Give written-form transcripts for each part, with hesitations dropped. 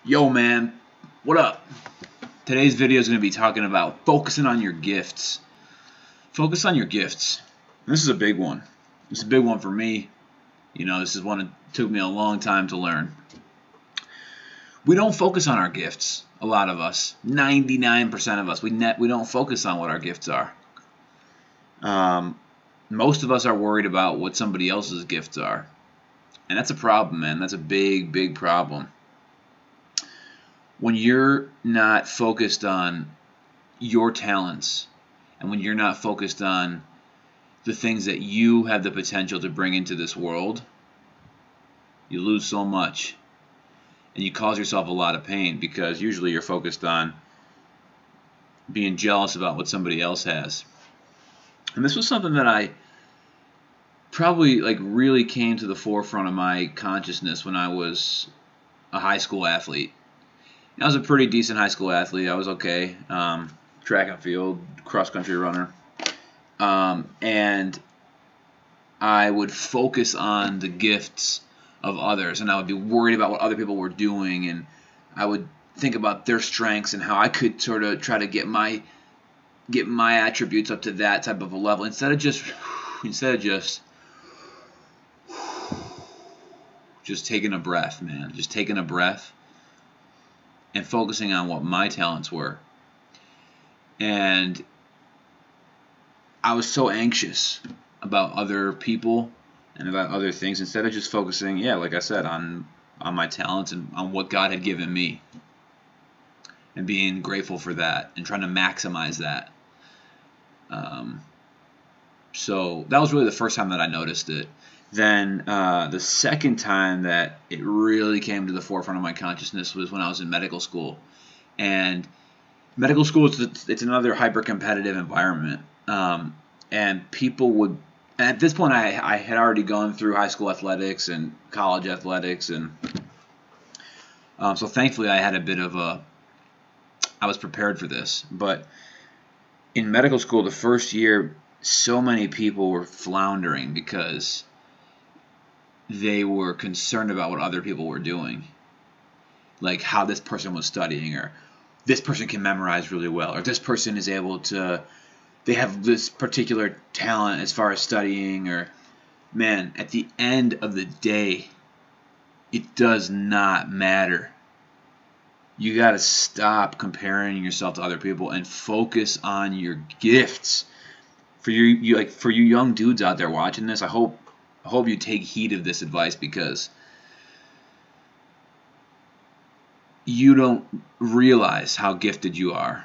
Yo man, what up? Today's video is going to be talking about focusing on your gifts. Focus on your gifts. And this is a big one. It's a big one for me. You know, this is one that took me a long time to learn. We don't focus on our gifts, a lot of us. 99% of us. We don't focus on what our gifts are. Most of us are worried about what somebody else's gifts are. And that's a problem, man. That's a big, big problem. When you're not focused on your talents, and when you're not focused on the things that you have the potential to bring into this world, you lose so much. And you cause yourself a lot of pain because usually you're focused on being jealous about what somebody else has. And this was something that I probably really came to the forefront of my consciousness when I was a high school athlete. I was a pretty decent high school athlete. I was okay. Track and field, cross-country runner. And I would focus on the gifts of others, and I would be worried about what other people were doing, and I would think about their strengths and how I could sort of try to get my attributes up to that type of a level instead of just taking a breath, man. Just taking a breath and focusing on what my talents were. And I was so anxious about other people and about other things instead of just focusing, like I said, on my talents and on what God had given me and being grateful for that and trying to maximize that. So that was really the first time that I noticed it. Then the second time that it really came to the forefront of my consciousness was when I was in medical school. And medical school, it's another hyper-competitive environment. And people would, at this point I had already gone through high school athletics and college athletics. And so thankfully I had I was prepared for this. But in medical school, the first year, so many people were floundering because they were concerned about what other people were doing, like how this person was studying, or this person can memorize really well, or this person is able to, they have this particular talent as far as studying, or, man, at the end of the day, it does not matter. You got to stop comparing yourself to other people and focus on your gifts. For you young dudes out there watching this, I hope you take heed of this advice, because you don't realize how gifted you are.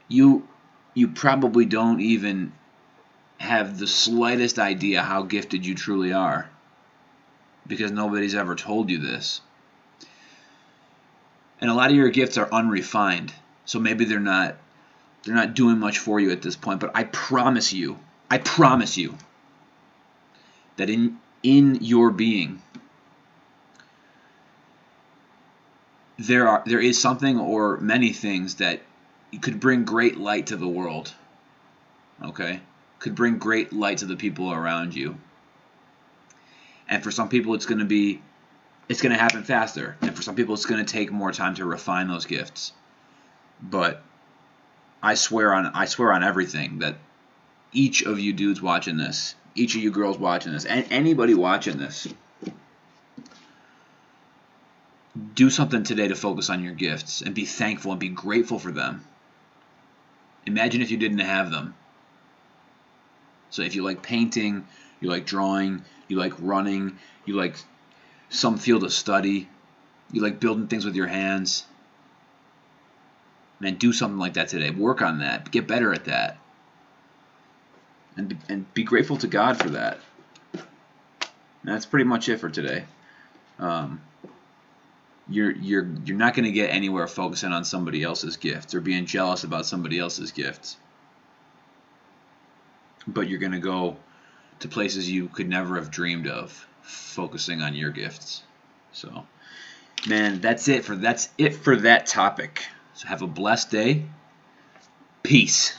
You probably don't even have the slightest idea how gifted you truly are, because nobody's ever told you this. And a lot of your gifts are unrefined, so maybe they're not doing much for you at this point. But I promise you that in your being there is something or many things that could bring great light to the world. Okay? Could bring great light to the people around you. And for some people it's going to happen faster. And for some people it's going to take more time to refine those gifts. But I swear on everything that each of you dudes watching this, each of you girls watching this, and anybody watching this, do something today to focus on your gifts and be thankful and be grateful for them. Imagine if you didn't have them. So if you like painting, you like drawing, you like running, you like some field of study, you like building things with your hands, man, do something like that today. Work on that. Get better at that. And be grateful to God for that. And that's pretty much it for today. You're not going to get anywhere focusing on somebody else's gifts or being jealous about somebody else's gifts. But you're going to go to places you could never have dreamed of focusing on your gifts. So, man, that's it for that topic. So have a blessed day. Peace.